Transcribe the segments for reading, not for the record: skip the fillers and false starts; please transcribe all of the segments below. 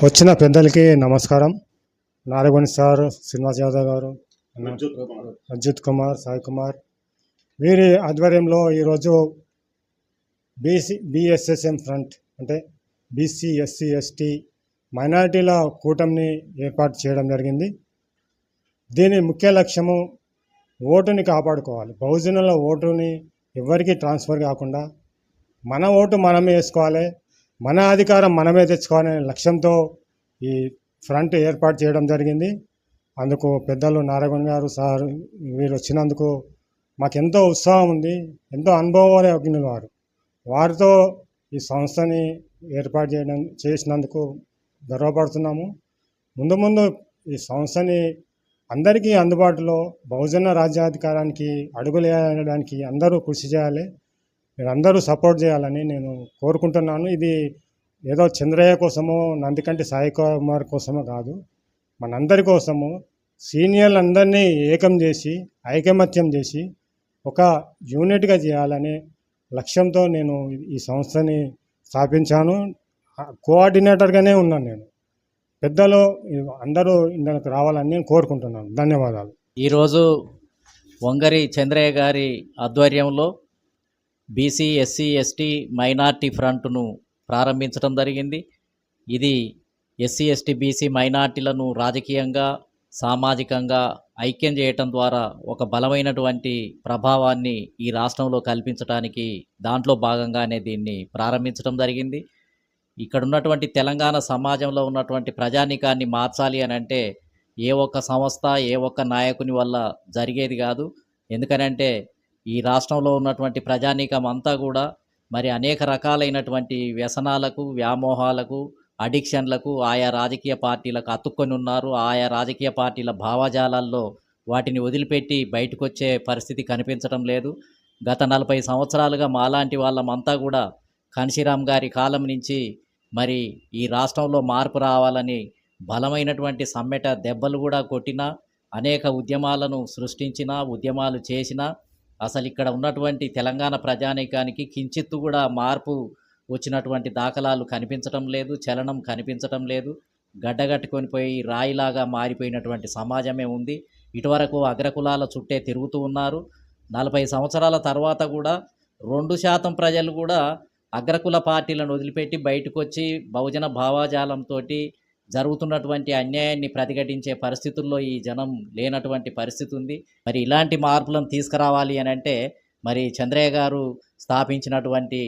వచ్చిన పెద్దలకి నమస్కారం. నారగొని సార్, శ్రీనివాస్ యాదవ్ గారు, అజిత్ కుమార్, సాయి కుమార్ వీరి ఆధ్వర్యంలో ఈరోజు బిఎస్ఎస్ఎం ఫ్రంట్ అంటే బీసీ ఎస్సీ ఎస్టీ మైనారిటీల కూటమిని ఏర్పాటు చేయడం జరిగింది. దీని ముఖ్య లక్ష్యము ఓటుని కాపాడుకోవాలి. బహుజనుల ఓటుని ఎవరికి ట్రాన్స్ఫర్ కాకుండా మన ఓటు మనమే వేసుకోవాలి, మన అధికారం మనమే తెచ్చుకోవాలనే లక్ష్యంతో ఈ ఫ్రంట్ ఏర్పాటు చేయడం జరిగింది. అందుకు పెద్దలు నారాయణ గారు సార్ వీరు వచ్చినందుకు మాకెంతో ఉత్సాహం ఉంది. ఎంతో అనుభవం వారు వారితో ఈ సంస్థని ఏర్పాటు చేసినందుకు గర్వపడుతున్నాము. ముందు ముందు ఈ సంస్థని అందరికీ అందుబాటులో బహుజన రాజ్యాధికారానికి అడుగులేయడానికి అందరూ కృషి చేయాలి, మీరందరూ సపోర్ట్ చేయాలని నేను కోరుకుంటున్నాను. ఇది ఏదో చంద్రయ్య కోసమో నందికంటి సాయి కుమార్ కోసమో కాదు, మనందరి కోసము సీనియర్లందరినీ ఏకం చేసి ఐకమత్యం చేసి ఒక యూనిట్గా చేయాలనే లక్ష్యంతో నేను ఈ సంస్థని స్థాపించాను. కోఆర్డినేటర్గానే ఉన్నాను నేను. పెద్దలు అందరూ ఇందులోకి రావాలని నేను కోరుకుంటున్నాను. ధన్యవాదాలు. ఈరోజు వంగరి చంద్రయ్య గారి ఆధ్వర్యంలో బీసీ ఎస్సీ ఎస్టీ మైనార్టీ ఫ్రంట్ను ప్రారంభించడం జరిగింది. ఇది ఎస్సీ ఎస్టీ బీసీ మైనార్టీలను రాజకీయంగా సామాజికంగా ఐక్యం చేయటం ద్వారా ఒక బలమైనటువంటి ప్రభావాన్ని ఈ రాష్ట్రంలో కల్పించడానికి దాంట్లో భాగంగానే దీన్ని ప్రారంభించడం జరిగింది. ఇక్కడ ఉన్నటువంటి తెలంగాణ సమాజంలో ఉన్నటువంటి ప్రజానీకాన్ని మార్చాలి అని అంటే ఏ ఒక్క సంస్థ ఏ ఒక్క నాయకుని వల్ల జరిగేది కాదు. ఎందుకనంటే ఈ రాష్ట్రంలో ఉన్నటువంటి ప్రజానీకం అంతా కూడా మరి అనేక రకాలైనటువంటి వ్యసనాలకు, వ్యామోహాలకు, అడిక్షన్లకు ఆయా రాజకీయ పార్టీలకు అతుక్కొని ఉన్నారు. ఆయా రాజకీయ పార్టీల భావజాలాల్లో వాటిని వదిలిపెట్టి బయటకు వచ్చే పరిస్థితి కనిపించడం లేదు. గత 40 సంవత్సరాలుగా మాలాంటి వాళ్ళమంతా కూడా కాన్షీరామ్ గారి కాలం నుంచి మరి ఈ రాష్ట్రంలో మార్పు రావాలని బలమైనటువంటి సమ్మెట దెబ్బలు కూడా కొట్టినా, అనేక ఉద్యమాలను సృష్టించినా, ఉద్యమాలు చేసినా అసలు ఇక్కడ ఉన్నటువంటి తెలంగాణ ప్రజానీకానికి కించిత్తు కూడా మార్పు వచ్చినటువంటి దాఖలాలు కనిపించడం లేదు, చలనం కనిపించడం లేదు. గడ్డగట్టుకొని పోయి రాయిలాగా మారిపోయినటువంటి సమాజమే ఉంది. ఇటువరకు అగ్రకులాల చుట్టే తిరుగుతూ ఉన్నారు. 40 సంవత్సరాల తర్వాత కూడా 2% ప్రజలు కూడా అగ్రకుల పార్టీలను వదిలిపెట్టి బయటకు వచ్చి బహుజన భావాజాలంతో జరుగుతున్నటువంటి అన్యాయాన్ని ప్రతిఘటించే పరిస్థితుల్లో ఈ జనం లేనటువంటి పరిస్థితి ఉంది. మరి ఇలాంటి మార్పులను తీసుకురావాలి అని అంటే మరి చంద్రయ్య గారు స్థాపించినటువంటి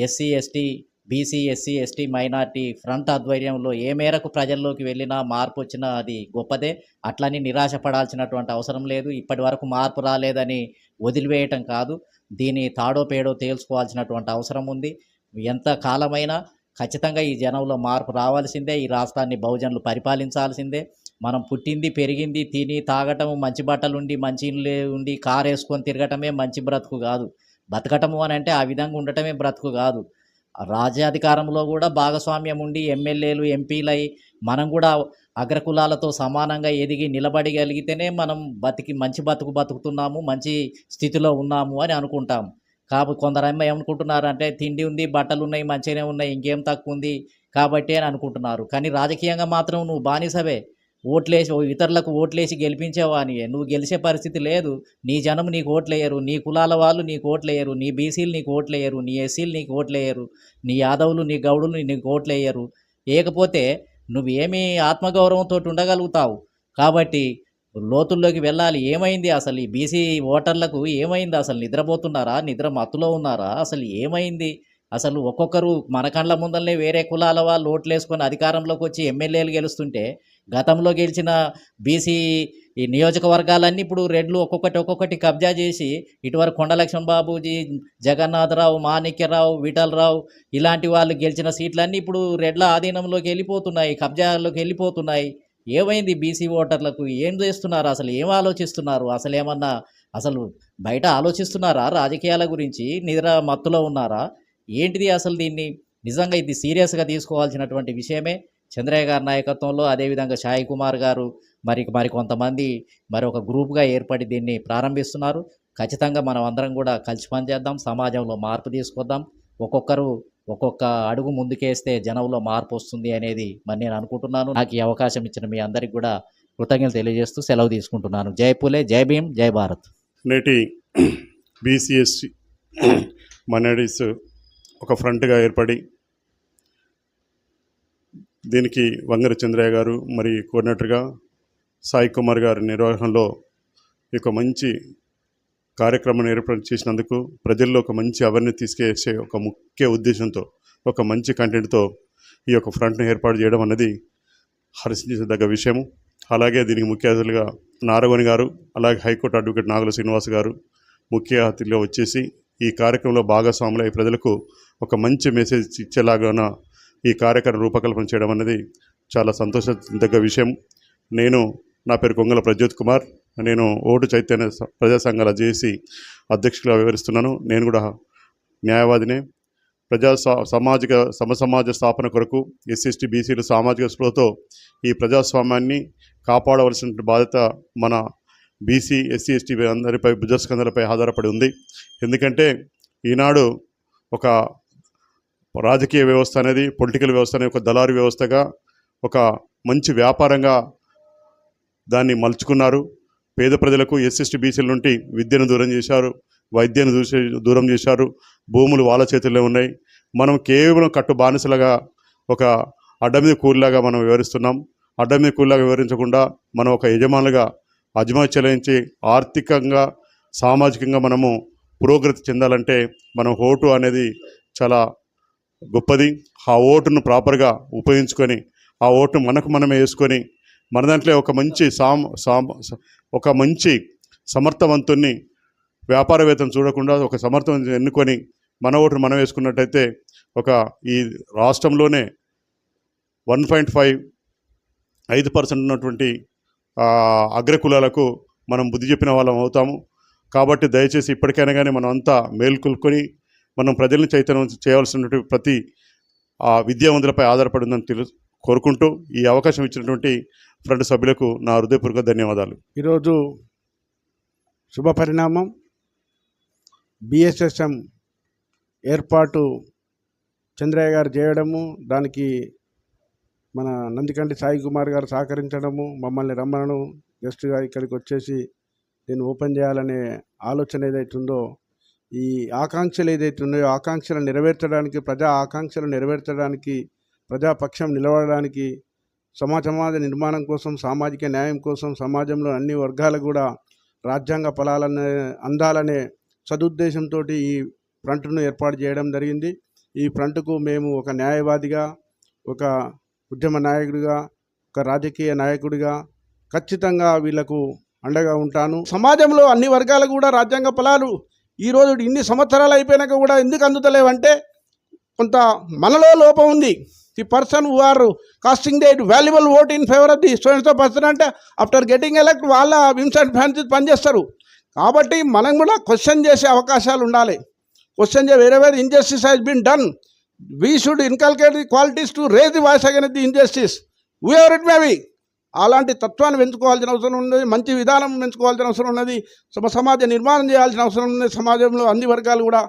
SC ST BC SC ST minority front ఆధ్వర్యంలో ఏ మేరకు ప్రజల్లోకి వెళ్ళినా మార్పు వచ్చినా అది గొప్పదే. అట్లని నిరాశపడాల్సినటువంటి అవసరం లేదు. ఇప్పటి వరకు మార్పు రాలేదని వదిలివేయటం కాదు, దీని తాడో పేడో తేల్చుకోవాల్సినటువంటి అవసరం ఉంది. ఎంత కాలమైనా ఖచ్చితంగా ఈ జనంలో మార్పు రావాల్సిందే. ఈ రాష్ట్రాన్ని బహుజనులు పరిపాలించాల్సిందే. మనం పుట్టింది పెరిగింది తిని తాగటం, మంచి బట్టలు ఉండి మంచి ఇల్లు ఉండి కారు వేసుకొని తిరగటమే మంచి బ్రతుకు కాదు. బతకటము అని అంటే ఆ విధంగా ఉండటమే బ్రతుకు కాదు. రాజ్యాధికారంలో కూడా భాగస్వామ్యం ఉండి ఎమ్మెల్యేలు ఎంపీలై మనం కూడా అగ్రకులాలతో సమానంగా ఎదిగి నిలబడగలిగితేనే మనం మంచి బతుకుతున్నాము, మంచి స్థితిలో ఉన్నాము అని అనుకుంటాము. కాబట్టి కొందరేమో ఏమనుకుంటున్నారంటే తిండి ఉంది, బట్టలు ఉన్నాయి, మంచిగానే ఉన్నాయి, ఇంకేం తక్కువ ఉంది కాబట్టి అని అనుకుంటున్నారు. కానీ రాజకీయంగా మాత్రం నువ్వు బానిసవే. ఓట్లేసి ఇతరులకు ఓట్లేసి గెలిపించేవాని నువ్వు గెలిచే పరిస్థితి లేదు. నీ జనం నీకు ఓట్లేయరు, నీ కులాల వాళ్ళు నీకు ఓట్లేయరు, నీ బీసీలు నీకు ఓట్లేయరు, నీ ఎస్సీలు నీకు ఓట్లేయరు, నీ యాదవులు నీ గౌడులు నీకు ఓట్లేయరు. లేకపోతే నువ్వేమీ ఆత్మగౌరవంతో ఉండగలుగుతావు. కాబట్టి లోతుల్లోకి వెళ్ళాలి. ఏమైంది అసలు ఈ బీసీ ఓటర్లకు ఏమైంది? అసలు నిద్రపోతున్నారా, నిద్ర మత్తులో ఉన్నారా? అసలు ఏమైంది? అసలు ఒక్కొక్కరు మన కళ్ళ ముందరనే వేరే కులాల వాళ్ళు ఓట్లేసుకొని అధికారంలోకి వచ్చి ఎమ్మెల్యేలు గెలుస్తుంటే గతంలో గెలిచిన బీసీ ఈ నియోజకవర్గాలన్నీ ఇప్పుడు రెడ్లు ఒక్కొక్కటి కబ్జా చేసి ఇటువరకు కొండలక్ష్మణ్ బాబూజీ, జగన్నాథరావు, మాణిక్యరావు, విఠలరావు ఇలాంటి వాళ్ళు గెలిచిన సీట్లన్నీ ఇప్పుడు రెడ్ల ఆధీనంలోకి వెళ్ళిపోతున్నాయి, కబ్జాల్లోకి వెళ్ళిపోతున్నాయి. ఏమైంది బీసీ ఓటర్లకు? ఏం చేస్తున్నారు? అసలు ఏం ఆలోచిస్తున్నారు? అసలు బయట ఆలోచిస్తున్నారా రాజకీయాల గురించి? నిద్ర మత్తులో ఉన్నారా? ఏంటిది అసలు? దీన్ని నిజంగా ఇది సీరియస్గా తీసుకోవాల్సినటువంటి విషయమే. చంద్రయ్య గారి నాయకత్వంలో అదేవిధంగా సాయి కుమార్ గారు మరి కొంతమంది ఒక గ్రూప్గా ఏర్పడి దీన్ని ప్రారంభిస్తున్నారు. ఖచ్చితంగా మనం అందరం కూడా కలిసి పనిచేద్దాం, సమాజంలో మార్పు తీసుకొద్దాం. ఒక్కొక్కరు ఒక్కొక్క అడుగు ముందుకేస్తే జనంలో మార్పు వస్తుంది అనేది మరి నేను అనుకుంటున్నాను. నాకు ఈ అవకాశం ఇచ్చిన మీ అందరికి కూడా కృతజ్ఞతలు తెలియజేస్తూ సెలవు తీసుకుంటున్నాను. జై పూలే, జై భీమ్, జై భారత్. నేటి బీసీఎస్టీ మైనారిటీస్ ఒక ఫ్రంట్గా ఏర్పడి దీనికి వంగరి చంద్రయ్య గారు మరి కోఆర్డినేటర్గా సాయి కుమార్ గారి నిర్వహణలో ఈ యొక్క మంచి కార్యక్రమాన్ని ఏర్పాటు చేసినందుకు ప్రజల్లో ఒక మంచి అవేర్నెస్ తీసుకేసే ఒక ముఖ్య ఉద్దేశంతో ఒక మంచి కంటెంట్తో ఈ యొక్క ఫ్రంట్ని ఏర్పాటు చేయడం అన్నది హర్షించదగ్గ విషయము. అలాగే దీనికి ముఖ్య అతిథులుగా నారగోని గారు, అలాగే హైకోర్టు అడ్వకేట్ నాగుల శ్రీనివాస్ గారు ముఖ్య అతిథిగా వచ్చేసి ఈ కార్యక్రమంలో భాగస్వాములై ప్రజలకు ఒక మంచి మెసేజ్ ఇచ్చేలాగా ఈ కార్యక్రమం రూపకల్పన చేయడం అనేది చాలా సంతోషదగ్గ విషయం. నా పేరు కొంగల ప్రజ్యోత్ కుమార్. నేను ఓటు చైతన్య ప్రజా సంఘాల జేఏసీ అధ్యక్షులుగా వివరిస్తున్నాను. నేను కూడా న్యాయవాదినే. సమాజ స్థాపన కొరకు ఎస్సీ బీసీలు సామాజిక స్పృహతో ఈ ప్రజాస్వామ్యాన్ని కాపాడవలసిన బాధ్యత మన బీసీ ఎస్సీ ఎస్టీ అందరిపై భుజస్కంధాలపై ఆధారపడి ఉంది. ఎందుకంటే ఈనాడు ఒక రాజకీయ వ్యవస్థ అనేది, పొలిటికల్ వ్యవస్థ అనేది ఒక దళారీ వ్యవస్థగా, ఒక మంచి వ్యాపారంగా దాన్ని మలుచుకున్నారు. పేద ప్రజలకు ఎస్సీ బీసీల నుండి విద్యను దూరం చేశారు, వైద్యాన్ని దూరం చేశారు, భూములు వాళ్ళ చేతుల్లో ఉన్నాయి. మనం కేవలం కట్టు బానిసలుగా ఒక అడ్డమీద కూలిలాగా మనం వివరిస్తున్నాం. అడ్డమీద కూలిలాగా వివరించకుండా మనం ఒక యజమానులుగా అజమాయిషీ చెల్లించి ఆర్థికంగా సామాజికంగా మనము పురోగతి చెందాలంటే మనం ఓటు అనేది చాలా గొప్పది. ఆ ఓటును ప్రాపర్గా ఉపయోగించుకొని ఆ ఓటును మనమే వేసుకొని మన దాంట్లో ఒక మంచి సమర్థవంతుణ్ణి, వ్యాపారవేత్తను చూడకుండా ఒక సమర్థవంతుని ఎన్నుకొని మన ఓటును మనం వేసుకున్నట్టయితే ఈ రాష్ట్రంలోనే 1.5% ఉన్నటువంటి అగ్రకులాలకు మనం బుద్ధి చెప్పిన వాళ్ళం అవుతాము. కాబట్టి దయచేసి ఇప్పటికైనా కానీ మనం అంతా మేల్కొల్కొని మనం ప్రజల్ని చైతన్యం చేయవలసినటువంటి ప్రతి విద్యావంతులపై ఆధారపడి ఉందని కోరుకుంటూ ఈ అవకాశం ఇచ్చినటువంటి ఫ్రంట్ సభ్యులకు నా హృదయపూర్వక ధన్యవాదాలు. ఈరోజు శుభ పరిణామం. బిఎస్ఎస్ఎం ఏర్పాటు చంద్రయ్య గారు చేయడము, దానికి మన నందికంటి సాయి కుమార్ గారు సహకరించడము, మమ్మల్ని రమ్మను గెస్ట్గా ఇక్కడికి వచ్చేసి దీన్ని ఓపెన్ చేయాలనే ఆలోచన ఏదైతుందో, ఈ ఆకాంక్షలు ఏదైతున్నాయో ఆకాంక్షలు నెరవేర్చడానికి, ప్రజా ఆకాంక్షలు నెరవేర్చడానికి, ప్రజాపక్షం నిలబడడానికి, సమాజ నిర్మాణం కోసం, సామాజిక న్యాయం కోసం, సమాజంలో అన్ని వర్గాలు కూడా రాజ్యాంగ ఫలాలనే అందాలనే సదుద్దేశంతో ఈ ఫ్రంట్ను ఏర్పాటు చేయడం జరిగింది. ఈ ఫ్రంట్కు మేము ఒక న్యాయవాదిగా, ఒక ఉద్యమ నాయకుడిగా, ఒక రాజకీయ నాయకుడిగా ఖచ్చితంగా వీళ్లకు అండగా ఉంటాను. సమాజంలో అన్ని వర్గాలు కూడా రాజ్యాంగ ఫలాలు ఈరోజు ఇన్ని సంవత్సరాలు అయిపోయినాక కూడా ఎందుకు అందుతలేవంటే కొంత మనలో లోపం ఉంది. The person who are casting the valuable vote in favour of the so person అంటే ఆఫ్టర్ గెటింగ్ ఎలక్ట్ వాళ్ళ విమ్స్ అండ్ ఫ్యాన్సీ పనిచేస్తారు. కాబట్టి మనం కూడా క్వశ్చన్ చేసే అవకాశాలు ఉండాలి. Question where injustice has been done, we should inculcate the qualities to raise the voice against the injustice whoever it may be. అలాంటి తత్వాన్ని పెంచుకోవాల్సిన అవసరం ఉన్నది, మంచి విధానం పెంచుకోవాల్సిన అవసరం ఉన్నది, సమాజ నిర్మాణం చేయాల్సిన అవసరం ఉన్నది. సమాజంలో అన్ని వర్గాలు కూడా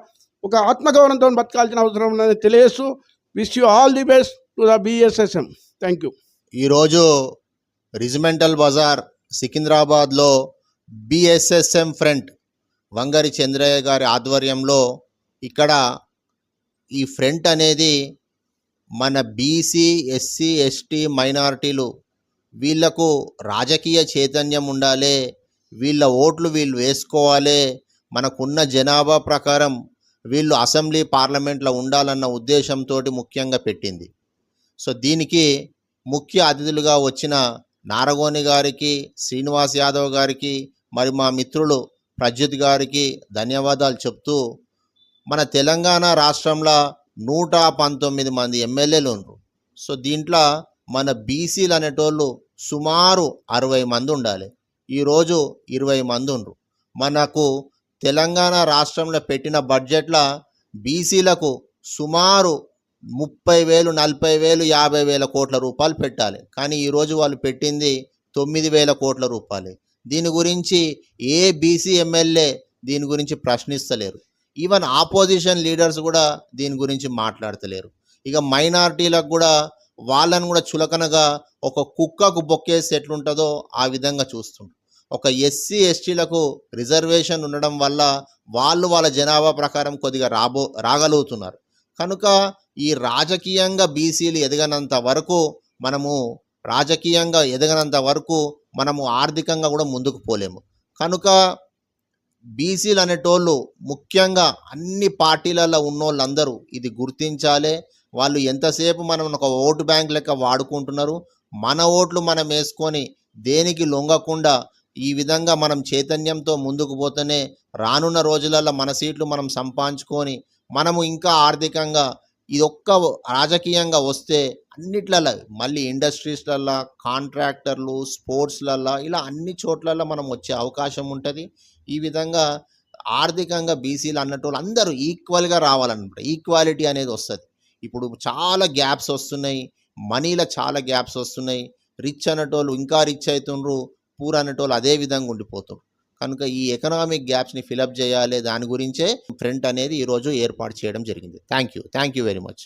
ఒక ఆత్మగౌరవంతో బతకాల్సిన అవసరం ఉన్నది తెలియజేస్తూ wish you all the best to the BSSM. Thank you. ఈరోజు రిజిమెంటల్ బజార్ సికింద్రాబాద్లో బిఎస్ఎస్ఎం ఫ్రంట్ వంగరి చంద్రయ్య గారి ఆధ్వర్యంలో ఇక్కడ ఈ ఫ్రంట్ అనేది మన బీసీ ఎస్సీ ఎస్టీ మైనారిటీలు వీళ్లకు రాజకీయ చైతన్యం ఉండాలి, వీళ్ళ ఓట్లు వీళ్ళు వేసుకోవాలి, మనకున్న జనాభా ప్రకారం వీళ్ళు అసెంబ్లీ పార్లమెంట్లో ఉండాలన్న ఉద్దేశంతో ముఖ్యంగా పెట్టింది. సో దీనికి ముఖ్య అతిథులుగా వచ్చిన నారగోని గారికి, శ్రీనివాస్ యాదవ్ గారికి, మరి మా మిత్రులు ప్రజ్యోత్ గారికి ధన్యవాదాలు చెప్తూ, మన తెలంగాణ రాష్ట్రంలో 119 మంది ఎమ్మెల్యేలు ఉన్నారు. సో దీంట్లో మన బీసీలు అనేటోళ్ళు సుమారు 60 మంది ఉండాలి. ఈరోజు 20 మంది ఉన్నారు. మనకు తెలంగాణ రాష్ట్రంలో పెట్టిన బడ్జెట్లో బీసీలకు సుమారు 30,000, 40,000, 50,000 కోట్ల రూపాయలు పెట్టాలి. కానీ ఈరోజు వాళ్ళు పెట్టింది 9,000 కోట్ల రూపాయలు. దీని గురించి ఏ బీసీ ఎమ్మెల్యే దీని గురించి ప్రశ్నిస్తలేరు. ఈవెన్ ఆపోజిషన్ లీడర్స్ కూడా దీని గురించి మాట్లాడతలేరు. ఇక మైనారిటీలకు కూడా వాళ్ళని కూడా చులకనగా ఒక కుక్కకు బొక్కేసి ఎట్లుంటుందో ఆ విధంగా చూస్తుండ్రు. ఒక ఎస్సీ ఎస్టీలకు రిజర్వేషన్ ఉండడం వల్ల వాళ్ళు వాళ్ళ జనాభా ప్రకారం కొద్దిగా రాగలుగుతున్నారు. కనుక ఈ రాజకీయంగా బీసీలు ఎదగనంత వరకు మనము ఆర్థికంగా కూడా ముందుకు పోలేము. కనుక బీసీలు అనేటోళ్ళు ముఖ్యంగా అన్ని పార్టీలలో ఉన్నోళ్ళందరూ ఇది గుర్తించాలి. వాళ్ళు ఎంతసేపు మనం ఒక ఓటు బ్యాంక్ లెక్క వాడుకుంటున్నారు. మన ఓట్లు మనం వేసుకొని దేనికి లొంగకుండా ఈ విధంగా మనం చైతన్యంతో ముందుకు పోతేనే రానున్న రోజులలో మన సీట్లు మనం సంపాదించుకొని మనము ఇంకా ఆర్థికంగా ఇదొక్క రాజకీయంగా వస్తే అన్నిట్లలో మళ్ళీ ఇండస్ట్రీస్లల్లో, కాంట్రాక్టర్లు, స్పోర్ట్స్లల్లో ఇలా అన్ని చోట్లలో మనం వచ్చే అవకాశం ఉంటుంది. ఈ విధంగా ఆర్థికంగా బీసీలు అన్నట్టు అందరూ ఈక్వల్గా రావాలన్నమాట. ఈక్వాలిటీ అనేది వస్తుంది. ఇప్పుడు చాలా గ్యాప్స్ వస్తున్నాయి, మనీలో చాలా గ్యాప్స్ వస్తున్నాయి. రిచ్ అనేటోళ్ళు ఇంకా రిచ్ అవుతుండ్రు, పూర్ అనేటోళ్ళు అదే విధంగా ఉండిపోతుండ్రు. కనుక ఈ ఎకనామిక్ గ్యాప్స్ని ఫిలప్ చేయాలి. దాని గురించే ఫ్రంట్ అనేది ఈరోజు ఏర్పాటు చేయడం జరిగింది. Thank you very much.